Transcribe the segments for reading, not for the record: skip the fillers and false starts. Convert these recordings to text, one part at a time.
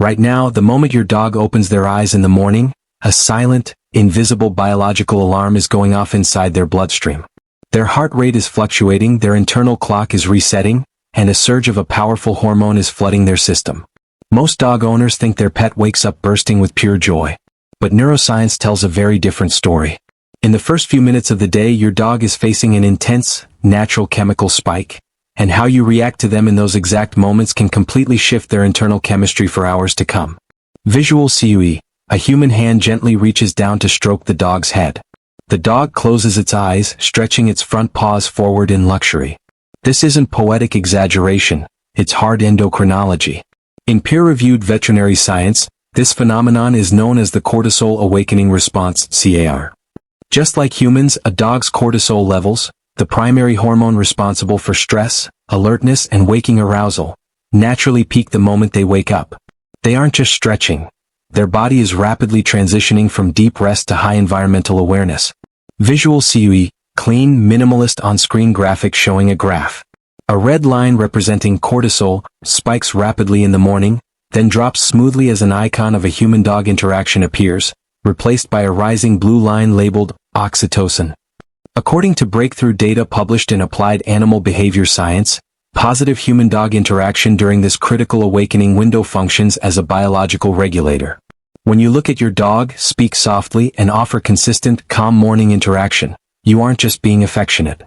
Right now, the moment your dog opens their eyes in the morning, a silent, invisible biological alarm is going off inside their bloodstream. Their heart rate is fluctuating, their internal clock is resetting, and a surge of a powerful hormone is flooding their system. Most dog owners think their pet wakes up bursting with pure joy. But neuroscience tells a very different story. In the first few minutes of the day, your dog is facing an intense, natural chemical spike, and how you react to them in those exact moments can completely shift their internal chemistry for hours to come. Visual CUE. A human hand gently reaches down to stroke the dog's head. The dog closes its eyes, stretching its front paws forward in luxury. This isn't poetic exaggeration, it's hard endocrinology. In peer-reviewed veterinary science, this phenomenon is known as the cortisol awakening response, CAR. Just like humans, a dog's cortisol levels, the primary hormone responsible for stress, alertness, and waking arousal, naturally peak the moment they wake up. They aren't just stretching. Their body is rapidly transitioning from deep rest to high environmental awareness. Visual CUE, clean, minimalist on-screen graphic showing a graph. A red line representing cortisol spikes rapidly in the morning, then drops smoothly as an icon of a human-dog interaction appears, replaced by a rising blue line labeled oxytocin. According to breakthrough data published in Applied Animal Behavior Science, positive human-dog interaction during this critical awakening window functions as a biological regulator. When you look at your dog, speak softly, and offer consistent, calm morning interaction, you aren't just being affectionate.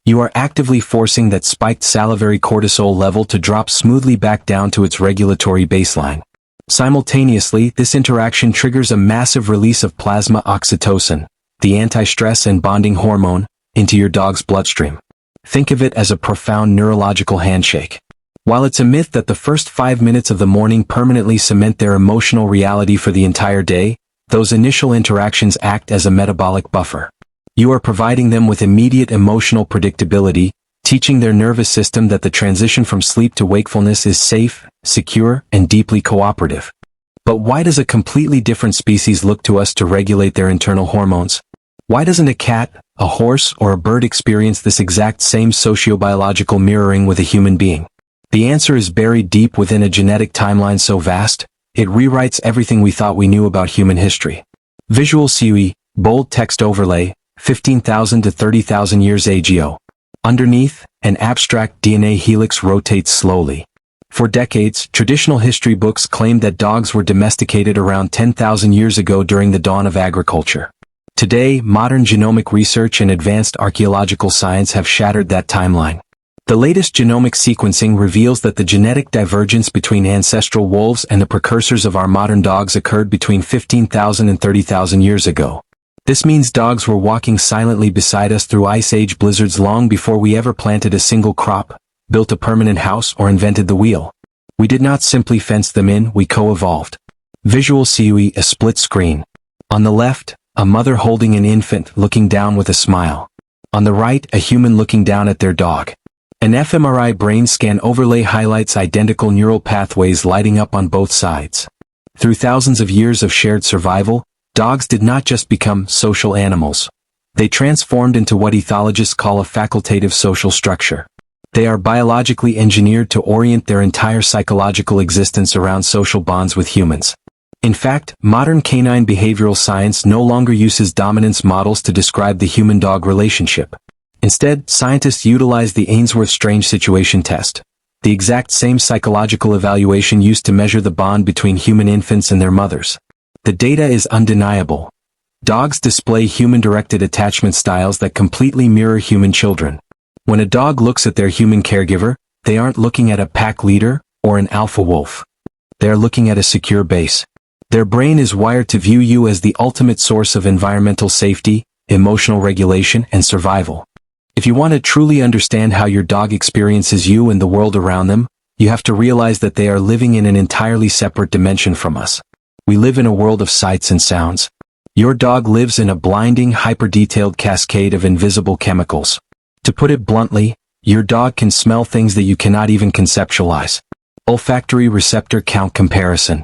You are actively forcing that spiked salivary cortisol level to drop smoothly back down to its regulatory baseline. Simultaneously, this interaction triggers a massive release of plasma oxytocin, the anti-stress and bonding hormone, into your dog's bloodstream. Think of it as a profound neurological handshake. While it's a myth that the first 5 minutes of the morning permanently cement their emotional reality for the entire day, those initial interactions act as a metabolic buffer. You are providing them with immediate emotional predictability, teaching their nervous system that the transition from sleep to wakefulness is safe, secure, and deeply cooperative. But why does a completely different species look to us to regulate their internal hormones? Why doesn't a cat, a horse, or a bird experience this exact same sociobiological mirroring with a human being? The answer is buried deep within a genetic timeline so vast, it rewrites everything we thought we knew about human history. Visual CUE, bold text overlay, 15,000 to 30,000 years ago. Underneath, an abstract DNA helix rotates slowly. For decades, traditional history books claimed that dogs were domesticated around 10,000 years ago during the dawn of agriculture. Today, modern genomic research and advanced archaeological science have shattered that timeline. The latest genomic sequencing reveals that the genetic divergence between ancestral wolves and the precursors of our modern dogs occurred between 15,000 and 30,000 years ago. This means dogs were walking silently beside us through ice age blizzards long before we ever planted a single crop, built a permanent house, or invented the wheel. We did not simply fence them in, we co-evolved. Visual CUE, a split screen. On the left, a mother holding an infant looking down with a smile. On the right, a human looking down at their dog. An fMRI brain scan overlay highlights identical neural pathways lighting up on both sides. Through thousands of years of shared survival, dogs did not just become social animals. They transformed into what ethologists call a facultative social structure. They are biologically engineered to orient their entire psychological existence around social bonds with humans. In fact, modern canine behavioral science no longer uses dominance models to describe the human-dog relationship. Instead, scientists utilize the Ainsworth-Strange situation test, the exact same psychological evaluation used to measure the bond between human infants and their mothers. The data is undeniable. Dogs display human-directed attachment styles that completely mirror human children. When a dog looks at their human caregiver, they aren't looking at a pack leader or an alpha wolf. They are looking at a secure base. Their brain is wired to view you as the ultimate source of environmental safety, emotional regulation, and survival. If you want to truly understand how your dog experiences you and the world around them, you have to realize that they are living in an entirely separate dimension from us. We live in a world of sights and sounds. Your dog lives in a blinding, hyper-detailed cascade of invisible chemicals. To put it bluntly, your dog can smell things that you cannot even conceptualize. Olfactory receptor count comparison.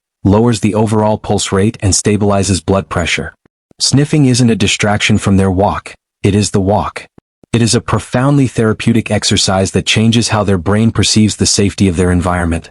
lowers the overall pulse rate and stabilizes blood pressure. Sniffing isn't a distraction from their walk, it is the walk. It is a profoundly therapeutic exercise that changes how their brain perceives the safety of their environment.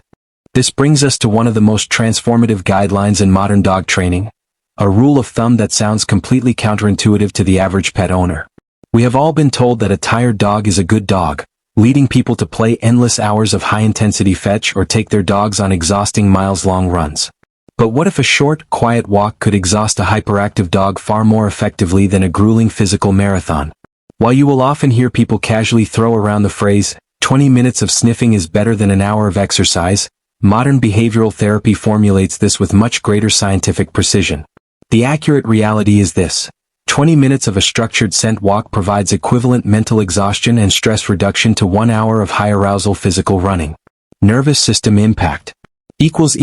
This brings us to one of the most transformative guidelines in modern dog training, a rule of thumb that sounds completely counterintuitive to the average pet owner. We have all been told that a tired dog is a good dog, leading people to play endless hours of high-intensity fetch or take their dogs on exhausting miles-long runs. But what if a short, quiet walk could exhaust a hyperactive dog far more effectively than a grueling physical marathon? While you will often hear people casually throw around the phrase, 20 minutes of sniffing is better than an hour of exercise, modern behavioral therapy formulates this with much greater scientific precision. The accurate reality is this: 20 minutes of a structured scent walk provides equivalent mental exhaustion and stress reduction to 1 hour of high-arousal physical running. Nervous system impact equals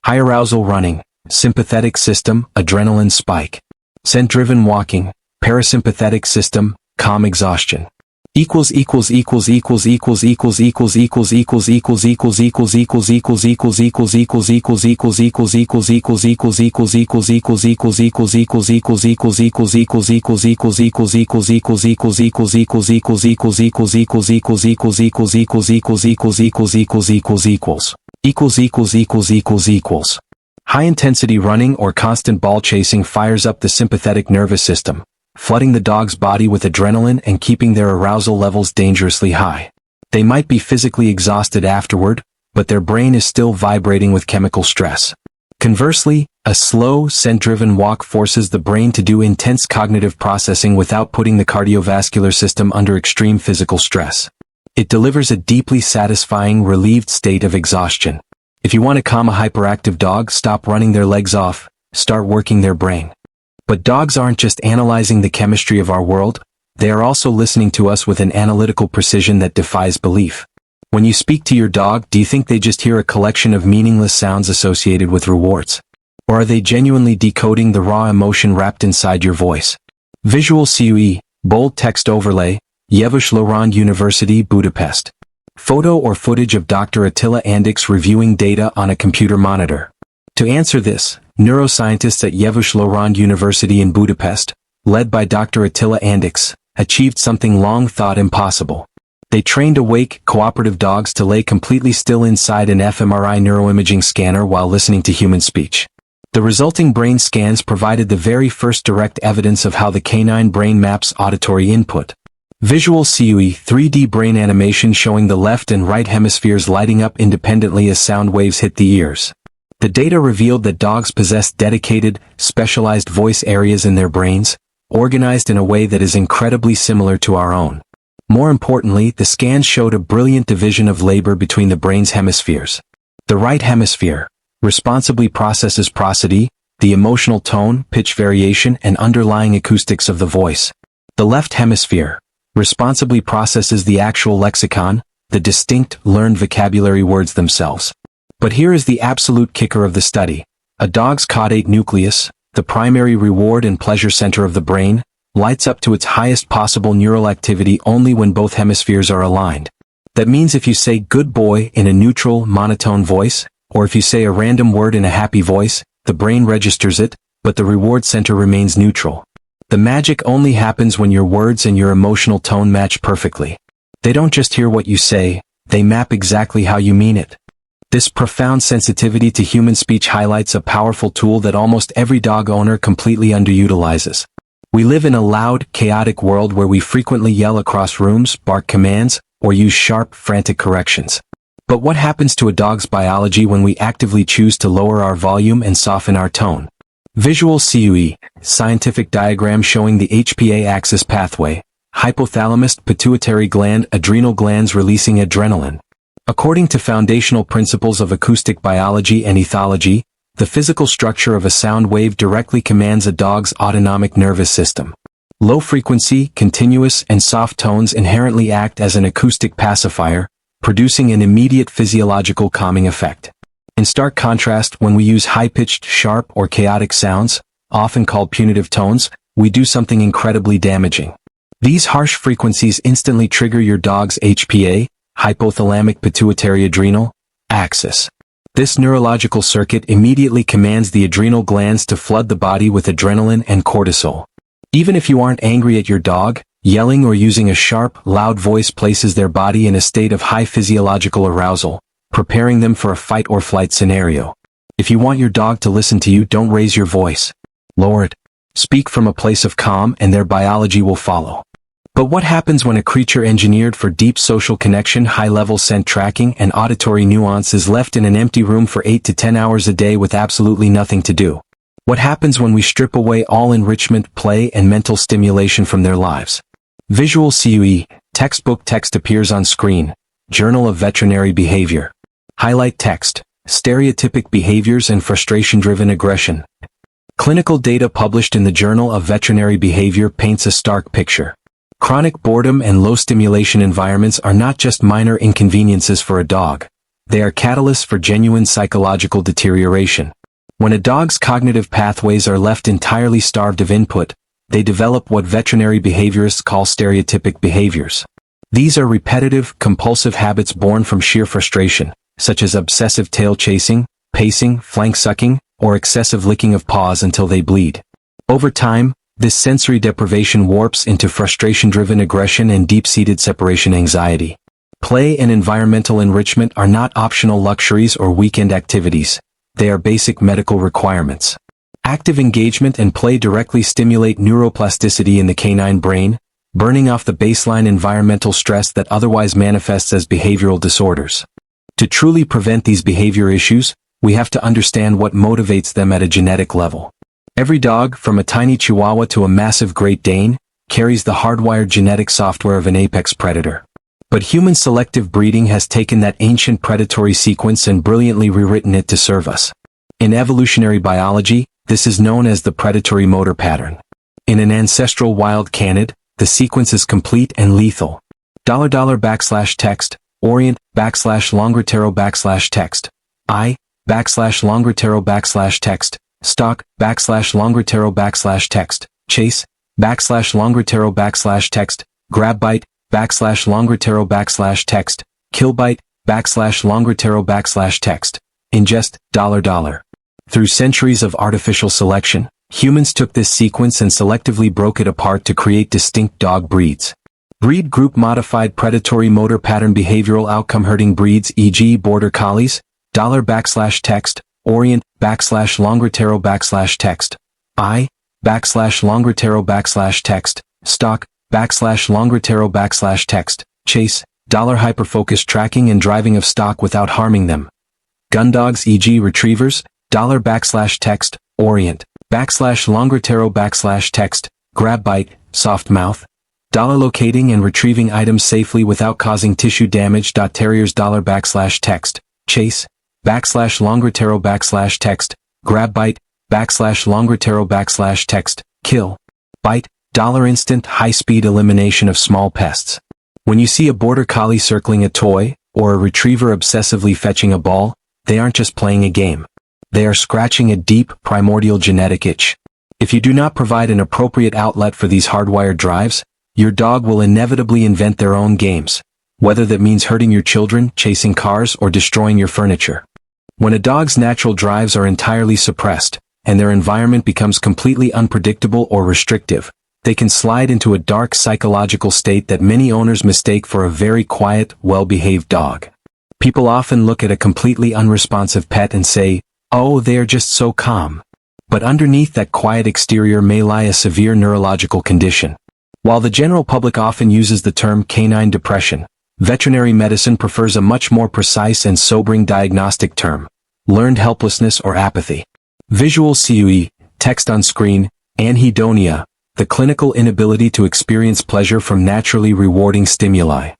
high arousal running, sympathetic system, adrenaline spike. Scent-driven walking, parasympathetic system, calm exhaustion. High-intensity running or constant ball chasing fires up the sympathetic nervous system, flooding the dog's body with adrenaline and keeping their arousal levels dangerously high. They might be physically exhausted afterward, but their brain is still vibrating with chemical stress. Conversely, a slow, scent-driven walk forces the brain to do intense cognitive processing without putting the cardiovascular system under extreme physical stress. It delivers a deeply satisfying, relieved state of exhaustion. If you want to calm a hyperactive dog, stop running their legs off, start working their brain. But dogs aren't just analyzing the chemistry of our world, they are also listening to us with an analytical precision that defies belief. When you speak to your dog, do you think they just hear a collection of meaningless sounds associated with rewards? Or are they genuinely decoding the raw emotion wrapped inside your voice? Visual CUE, bold text overlay, Yavuz Laurent University, Budapest. Photo or footage of Dr. Attila Andix reviewing data on a computer monitor. To answer this, neuroscientists at Yavuz Laurent University in Budapest, led by Dr. Attila Andix, achieved something long thought impossible. They trained awake, cooperative dogs to lay completely still inside an fMRI neuroimaging scanner while listening to human speech. The resulting brain scans provided the very first direct evidence of how the canine brain maps auditory input. Visual CUE 3D brain animation showing the left and right hemispheres lighting up independently as sound waves hit the ears. The data revealed that dogs possess dedicated, specialized voice areas in their brains, organized in a way that is incredibly similar to our own. More importantly, the scans showed a brilliant division of labor between the brain's hemispheres. The right hemisphere responsibly processes prosody, the emotional tone, pitch variation, and underlying acoustics of the voice. The left hemisphere responsibly processes the actual lexicon, the distinct, learned vocabulary words themselves. But here is the absolute kicker of the study. A dog's caudate nucleus, the primary reward and pleasure center of the brain, lights up to its highest possible neural activity only when both hemispheres are aligned. That means if you say "good boy" in a neutral, monotone voice, or if you say a random word in a happy voice, the brain registers it, but the reward center remains neutral. The magic only happens when your words and your emotional tone match perfectly. They don't just hear what you say, they map exactly how you mean it. This profound sensitivity to human speech highlights a powerful tool that almost every dog owner completely underutilizes. We live in a loud, chaotic world where we frequently yell across rooms, bark commands, or use sharp, frantic corrections. But what happens to a dog's biology when we actively choose to lower our volume and soften our tone? Visual CUE, scientific diagram showing the HPA axis pathway, hypothalamus, pituitary gland, adrenal glands releasing adrenaline. According to foundational principles of acoustic biology and ethology, the physical structure of a sound wave directly commands a dog's autonomic nervous system. Low frequency, continuous, and soft tones inherently act as an acoustic pacifier, producing an immediate physiological calming effect. In stark contrast, when we use high-pitched, sharp, or chaotic sounds, often called punitive tones, we do something incredibly damaging. These harsh frequencies instantly trigger your dog's HPA, hypothalamic pituitary adrenal, axis. This neurological circuit immediately commands the adrenal glands to flood the body with adrenaline and cortisol. Even if you aren't angry at your dog, yelling or using a sharp, loud voice places their body in a state of high physiological arousal, preparing them for a fight or flight scenario. If you want your dog to listen to you, don't raise your voice. Lower it. Speak from a place of calm and their biology will follow. But what happens when a creature engineered for deep social connection, high-level scent tracking, and auditory nuance is left in an empty room for 8 to 10 hours a day with absolutely nothing to do? What happens when we strip away all enrichment, play, and mental stimulation from their lives? Visual CUE, textbook text appears on screen. Journal of Veterinary Behavior. Highlight text, stereotypic behaviors and frustration-driven aggression. Clinical data published in the Journal of Veterinary Behavior paints a stark picture. Chronic boredom and low stimulation environments are not just minor inconveniences for a dog. They are catalysts for genuine psychological deterioration. When a dog's cognitive pathways are left entirely starved of input, they develop what veterinary behaviorists call stereotypic behaviors. These are repetitive, compulsive habits born from sheer frustration, such as obsessive tail chasing, pacing, flank sucking, or excessive licking of paws until they bleed. Over time, this sensory deprivation warps into frustration-driven aggression and deep-seated separation anxiety. Play and environmental enrichment are not optional luxuries or weekend activities. They are basic medical requirements. Active engagement and play directly stimulate neuroplasticity in the canine brain, burning off the baseline environmental stress that otherwise manifests as behavioral disorders. To truly prevent these behavior issues, we have to understand what motivates them at a genetic level. Every dog, from a tiny Chihuahua to a massive Great Dane, carries the hardwired genetic software of an apex predator. But human selective breeding has taken that ancient predatory sequence and brilliantly rewritten it to serve us. In evolutionary biology, this is known as the predatory motor pattern. In an ancestral wild canid, the sequence is complete and lethal. $$text, orient, /longitero/text, /longitero/text, stock, /longitero/text, chase, /longitero/text, grab bite, /longitero/text, kill bite, /longitero/text, ingest, $. Through centuries of artificial selection, humans took this sequence and selectively broke it apart to create distinct dog breeds. Breed group modified predatory motor pattern behavioral outcome herding breeds, e.g. border collies, $text, orient, /longitero/text, /longitero/text, stock, /longitero/text, chase, $hyperfocus tracking and driving of stock without harming them. Gun dogs, e.g. retrievers, $text, orient, /longitero/text, grab bite, soft mouth, locating and retrieving items safely without causing tissue damage. Terriers, $text, chase, /longitero/text, grab bite, /longitero/text, kill, bite, instant high-speed elimination of small pests. When you see a border collie circling a toy, or a retriever obsessively fetching a ball, they aren't just playing a game. They are scratching a deep, primordial genetic itch. If you do not provide an appropriate outlet for these hardwired drives, your dog will inevitably invent their own games, whether that means hurting your children, chasing cars, or destroying your furniture. When a dog's natural drives are entirely suppressed, and their environment becomes completely unpredictable or restrictive, they can slide into a dark psychological state that many owners mistake for a very quiet, well-behaved dog. People often look at a completely unresponsive pet and say, "Oh, they are just so calm." But underneath that quiet exterior may lie a severe neurological condition. While the general public often uses the term canine depression, veterinary medicine prefers a much more precise and sobering diagnostic term: learned helplessness or apathy. Visual CUE, text on screen, anhedonia, the clinical inability to experience pleasure from naturally rewarding stimuli.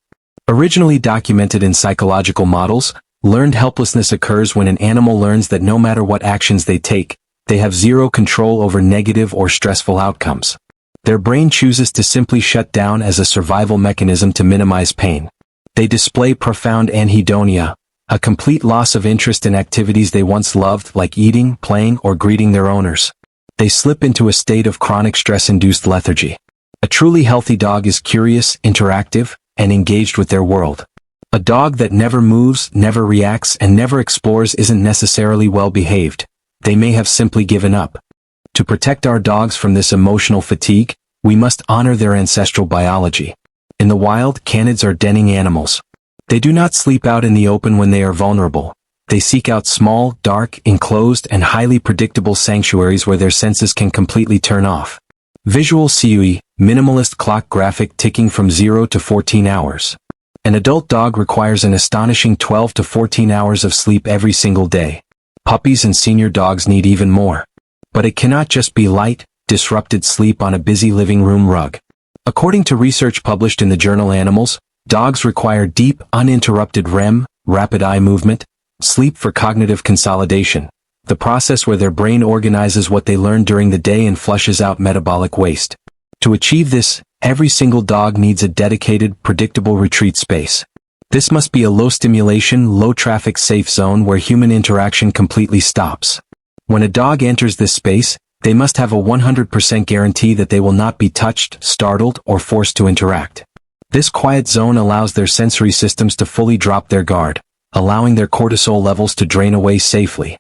Originally documented in psychological models, learned helplessness occurs when an animal learns that no matter what actions they take, they have zero control over negative or stressful outcomes. Their brain chooses to simply shut down as a survival mechanism to minimize pain. They display profound anhedonia, a complete loss of interest in activities they once loved like eating, playing, or greeting their owners. They slip into a state of chronic stress-induced lethargy. A truly healthy dog is curious, interactive, and engaged with their world. A dog that never moves, never reacts, and never explores isn't necessarily well-behaved. They may have simply given up. To protect our dogs from this emotional fatigue, we must honor their ancestral biology. In the wild, canids are denning animals. They do not sleep out in the open when they are vulnerable. They seek out small, dark, enclosed, and highly predictable sanctuaries where their senses can completely turn off. Visual CUE, minimalist clock graphic ticking from 0 to 14 hours. An adult dog requires an astonishing 12 to 14 hours of sleep every single day. Puppies and senior dogs need even more. But it cannot just be light, disrupted sleep on a busy living room rug. According to research published in the journal Animals, dogs require deep, uninterrupted REM, rapid eye movement, sleep for cognitive consolidation, the process where their brain organizes what they learned during the day and flushes out metabolic waste. To achieve this, every single dog needs a dedicated, predictable retreat space. This must be a low-stimulation, low-traffic safe zone where human interaction completely stops. When a dog enters this space, they must have a 100% guarantee that they will not be touched, startled, or forced to interact. This quiet zone allows their sensory systems to fully drop their guard, allowing their cortisol levels to drain away safely.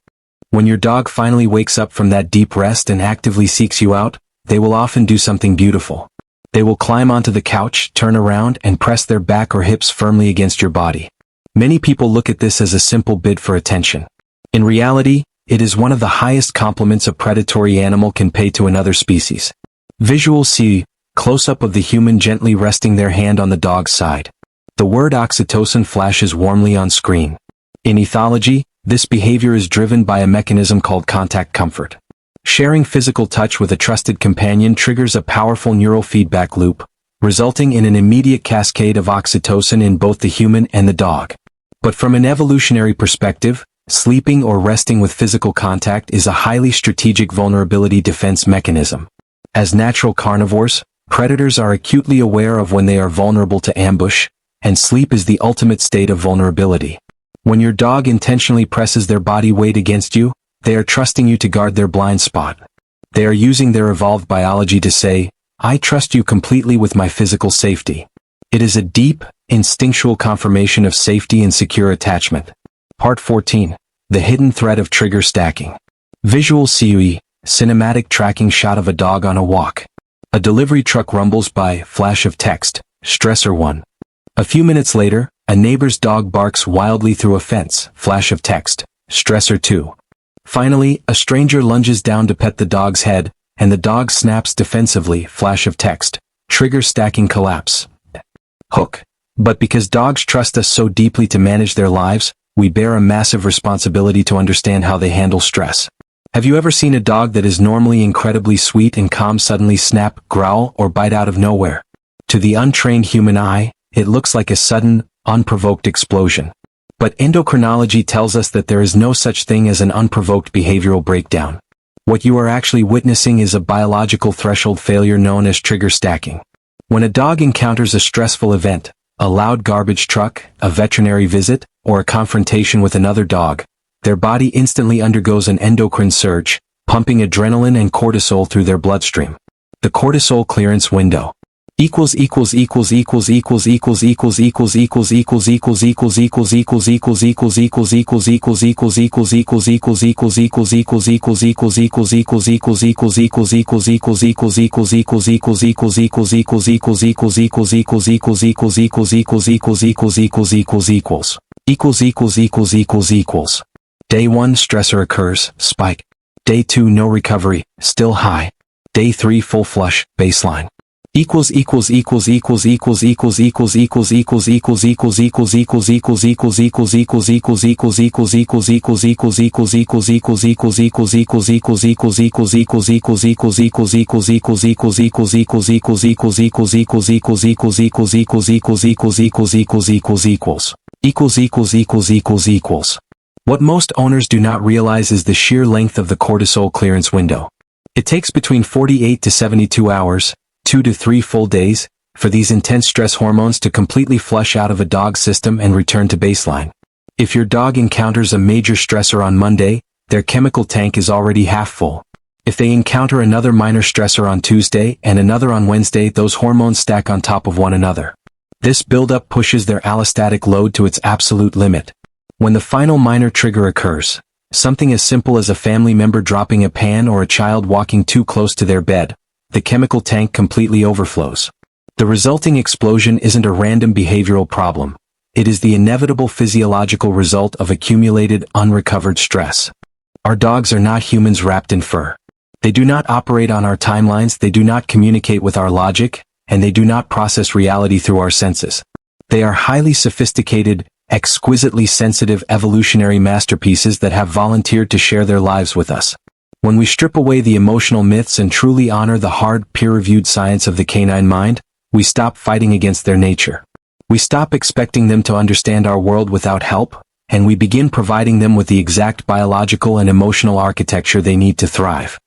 When your dog finally wakes up from that deep rest and actively seeks you out, they will often do something beautiful. They will climb onto the couch, turn around, and press their back or hips firmly against your body. Many people look at this as a simple bid for attention. In reality, it is one of the highest compliments a predatory animal can pay to another species. Visual C, close-up of the human gently resting their hand on the dog's side. The word oxytocin flashes warmly on screen. In ethology, this behavior is driven by a mechanism called contact comfort. Sharing physical touch with a trusted companion triggers a powerful neural feedback loop, resulting in an immediate cascade of oxytocin in both the human and the dog. But from an evolutionary perspective, sleeping or resting with physical contact is a highly strategic vulnerability defense mechanism. As natural carnivores, predators are acutely aware of when they are vulnerable to ambush, and sleep is the ultimate state of vulnerability. When your dog intentionally presses their body weight against you, they are trusting you to guard their blind spot. They are using their evolved biology to say, "I trust you completely with my physical safety." It is a deep, instinctual confirmation of safety and secure attachment. Part 14. The hidden threat of trigger stacking. Visual CUE, cinematic tracking shot of a dog on a walk. A delivery truck rumbles by, flash of text, stressor 1. A few minutes later, a neighbor's dog barks wildly through a fence, flash of text, stressor 2. Finally, a stranger lunges down to pet the dog's head, and the dog snaps defensively, flash of text, trigger stacking collapse. Hook. But because dogs trust us so deeply to manage their lives, we bear a massive responsibility to understand how they handle stress. Have you ever seen a dog that is normally incredibly sweet and calm suddenly snap, growl, or bite out of nowhere? To the untrained human eye, it looks like a sudden, unprovoked explosion. But endocrinology tells us that there is no such thing as an unprovoked behavioral breakdown. What you are actually witnessing is a biological threshold failure known as trigger stacking. When a dog encounters a stressful event, a loud garbage truck, a veterinary visit, or a confrontation with another dog, their body instantly undergoes an endocrine surge, pumping adrenaline and cortisol through their bloodstream. The cortisol clearance window equals Day 1 stressor occurs, spike. Day 2 no recovery, still high. Day 3 full flush, baseline. What most owners do not realize is the sheer length of the cortisol clearance window. It takes between 48 to 72 hours, 2 to 3 full days, for these intense stress hormones to completely flush out of a dog's system and return to baseline. If your dog encounters a major stressor on Monday, their chemical tank is already half full. If they encounter another minor stressor on Tuesday and another on Wednesday, those hormones stack on top of one another. This buildup pushes their allostatic load to its absolute limit. When the final minor trigger occurs, something as simple as a family member dropping a pan or a child walking too close to their bed, the chemical tank completely overflows. The resulting explosion isn't a random behavioral problem. It is the inevitable physiological result of accumulated, unrecovered stress. Our dogs are not humans wrapped in fur. They do not operate on our timelines, they do not communicate with our logic, and they do not process reality through our senses. They are highly sophisticated, exquisitely sensitive evolutionary masterpieces that have volunteered to share their lives with us. When we strip away the emotional myths and truly honor the hard, peer-reviewed science of the canine mind, we stop fighting against their nature. We stop expecting them to understand our world without help, and we begin providing them with the exact biological and emotional architecture they need to thrive.